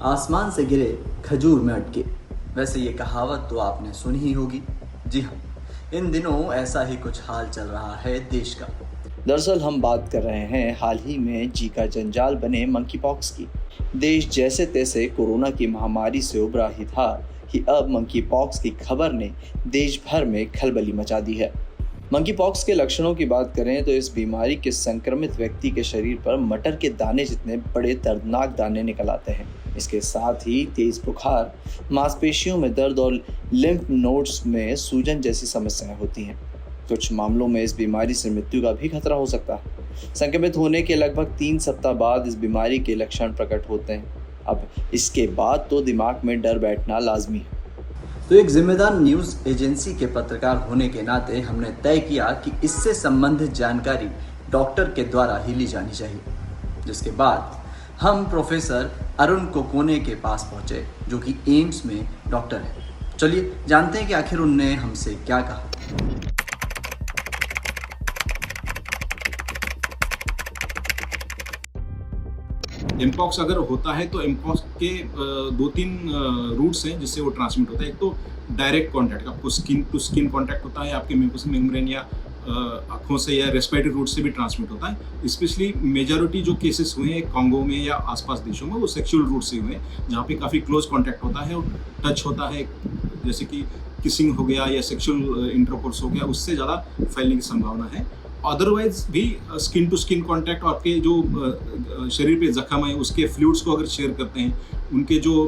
आसमान से गिरे खजूर में अटके। वैसे ये कहावत तो आपने सुनी ही होगी। जी हाँ, इन दिनों ऐसा ही कुछ हाल चल रहा है देश का। दरअसल हम बात कर रहे हैं हाल ही में जीका जंजाल बने मंकी पॉक्स की। देश जैसे तैसे कोरोना की महामारी से उबरा ही था कि अब मंकी पॉक्स की खबर ने देश भर में खलबली मचा दी है। मंकी पॉक्स के लक्षणों की बात करें तो इस बीमारी के संक्रमित व्यक्ति के शरीर पर मटर के दाने जितने बड़े दर्दनाक दाने निकल आते हैं। इसके साथ ही तेज बुखार, मांसपेशियों में दर्द और लिम्फ नोड्स में सूजन जैसी समस्याएं होती हैं। कुछ मामलों में इस बीमारी से मृत्यु का भी खतरा हो सकता है। संक्रमित होने के लगभग 3 सप्ताह बाद इस बीमारी के लक्षण प्रकट होते हैं। अब इसके बाद तो दिमाग में डर बैठना लाजमी है। तो एक जिम्मेदार न्यूज़ एजेंसी के पत्रकार होने के नाते हमने तय किया कि इससे संबंधित जानकारी डॉक्टर के द्वारा ही ली जानी चाहिए। जिसके बाद हम प्रोफेसर अरुण कोकोने के पास पहुंचे, जो कि एम्स में डॉक्टर हैं। चलिए जानते हैं कि आखिर उनने हमसे क्या कहा। एमपॉक्स अगर होता है तो एमपॉक्स के 2-3 रूट्स हैं जिससे वो ट्रांसमिट होता है। एक तो डायरेक्ट कांटेक्ट, आपको स्किन टू स्किन कांटेक्ट होता है, आपके म्यूकोस मेम्ब्रेन या आँखों से या रेस्पिरेटरी रूट से भी ट्रांसमिट होता है। स्पेशली मेजॉरिटी जो केसेस हुए हैं कांगो में या आसपास देशों में, वो सेक्सुअल रूट से हुए हैं, जहाँ पे काफ़ी क्लोज कांटेक्ट होता है और टच होता है, जैसे कि किसिंग हो गया या सेक्सुअल इंटरकोर्स हो गया, उससे ज़्यादा फैलने की संभावना है। अदरवाइज भी स्किन टू स्किन कांटेक्ट, आपके जो शरीर पे जख्म है उसके फ्लूइड्स को अगर शेयर करते हैं, उनके जो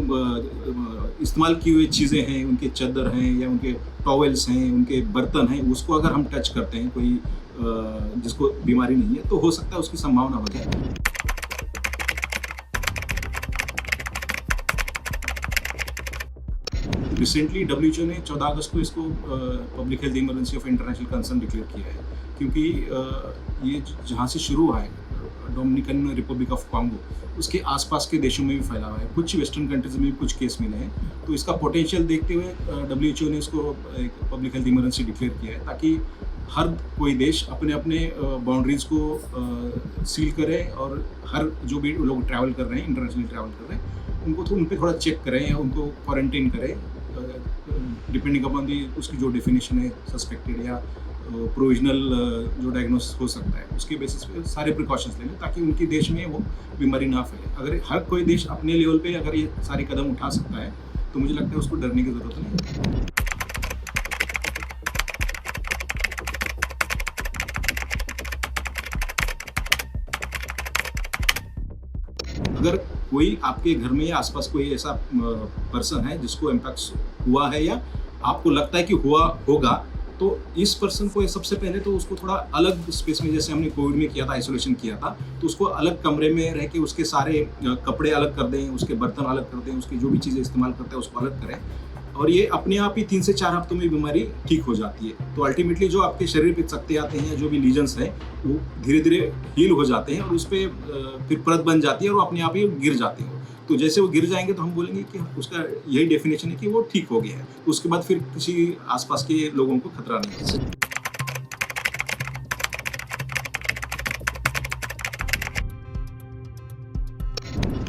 इस्तेमाल की हुई चीज़ें हैं, उनके चादर हैं या उनके टॉवेल्स हैं, उनके बर्तन हैं, उसको अगर हम टच करते हैं कोई जिसको बीमारी नहीं है, तो हो सकता है उसकी संभावना हो जाए। रिसेंटली डब्ल्यूएचओ ने 14 अगस्त को इसको public health emergency of international concern declare किया है, क्योंकि ये जहाँ से शुरू हुआ है, डोमिनिकन रिपब्लिक ऑफ कॉन्गो, उसके आसपास के देशों में भी फैला हुआ है। कुछ वेस्टर्न कंट्रीज में भी कुछ केस मिले हैं। तो इसका पोटेंशियल देखते हुए डब्ल्यूएचओ ने इसको एक पब्लिक हेल्थ इमरजेंसी डिक्लेयर किया है, ताकि हर कोई देश अपने अपने बाउंड्रीज़ को सील करे और हर जो भी लोग ट्रैवल कर रहे हैं, इंटरनेशनली ट्रैवल कर रहे हैं, उनको उन पर थोड़ा चेक करें या उनको क्वारंटाइन करें, डिपेंडिंग अपॉन दी उसकी जो डेफिनेशन है, सस्पेक्टेड या प्रोविजनल जो डायग्नोसिस हो सकता है, उसके बेसिस पे सारे प्रिकॉशंस ले लें ताकि उनके देश में वो बीमारी ना फैले। अगर हर कोई देश अपने लेवल पे अगर ये सारे कदम उठा सकता है तो मुझे लगता है उसको डरने की ज़रूरत नहीं है। अगर कोई आपके घर में या आसपास कोई ऐसा पर्सन है जिसको एमपॉक्स हुआ है या आपको लगता है कि हुआ होगा, तो इस पर्सन को सबसे पहले तो उसको थोड़ा अलग स्पेस में, जैसे हमने कोविड में किया था, आइसोलेशन किया था, तो उसको अलग कमरे में रह के उसके सारे कपड़े अलग कर दें, उसके बर्तन अलग कर दें, उसकी जो भी चीज़ें इस्तेमाल करते हैं उसको अलग करें, और ये अपने आप ही 3 से 4 हफ्तों में बीमारी ठीक हो जाती है। तो अल्टीमेटली जो आपके शरीर पे चकते आते हैं, जो भी लीजन्स हैं, वो धीरे धीरे हील हो जाते हैं और उस पर फिर परत बन जाती है और वो अपने आप ही गिर जाते हैं। तो जैसे वो गिर जाएंगे तो हम बोलेंगे कि उसका यही डेफिनेशन है कि वो ठीक हो गया है। तो उसके बाद फिर किसी आसपास के लोगों को खतरा नहीं है।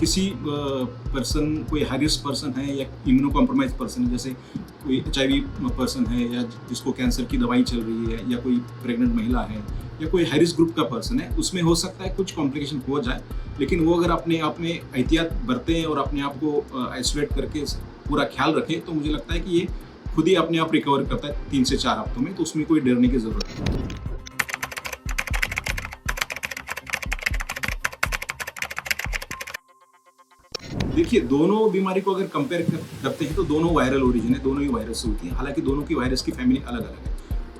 किसी पर्सन, कोई हाई रिस्क पर्सन है या इम्यूनो कॉम्प्रोमाइज पर्सन है, जैसे कोई HIV पर्सन है या जिसको कैंसर की दवाई चल रही है, या कोई प्रेग्नेंट महिला है या कोई हाई रिस्क ग्रुप का पर्सन है, उसमें हो सकता है कुछ कॉम्प्लिकेशन हो जाए, लेकिन वो अगर अपने आप में एहतियात बरतें और अपने आप को आइसोलेट करके पूरा ख्याल रखें, तो मुझे लगता है कि ये खुद ही अपने आप रिकवर करता है 3 से 4 हफ्तों में। तो उसमें कोई डरने की ज़रूरत नहीं है। देखिए, दोनों बीमारी को अगर कंपेयर करते हैं तो दोनों वायरल ओरिजिन है, दोनों ही वायरस से होती हैं। हालांकि दोनों की वायरस की फैमिली अलग अलग है,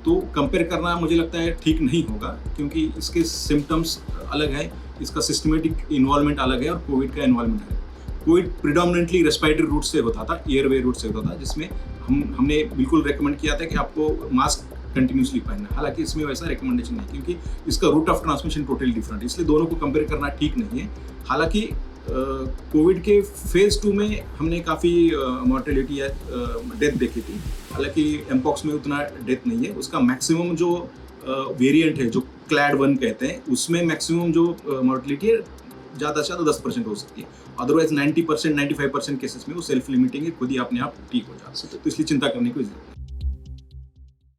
तो कंपेयर करना मुझे लगता है ठीक नहीं होगा, क्योंकि इसके सिम्टम्स अलग है, इसका सिस्टमेटिक इन्वॉल्वमेंट अलग है और कोविड का इन्वॉल्वमेंट अलग है। कोविड प्रिडोमिनेंटली रेस्पिरेटरी रूट से होता था, एयरवे रूट से होता था, जिसमें हमने बिल्कुल रेकमेंड किया था कि आपको मास्क कंटिन्यूसली पहनना। हालांकि इसमें वैसा रिकमेंडेशन नहीं, क्योंकि इसका route of transmission totally different है, इसलिए दोनों को कंपेयर करना ठीक नहीं है। हालांकि कोविड के फेज़ 2 में हमने काफ़ी मॉर्टेलिटी या डेथ देखी थी। हालांकि एमपॉक्स में उतना डेथ नहीं है। उसका मैक्सिमम जो वेरिएंट है, जो क्लैड 1 कहते हैं, उसमें मैक्सिमम जो मॉर्टेलिटी है ज़्यादा से ज़्यादा 10% हो सकती है। अदरवाइज 90% 95% केसेस में वो सेल्फ लिमिटिंग है, खुद ही अपने आप ठीक हो जाता है। तो इसलिए चिंता करने की कोई जरूरत नहीं।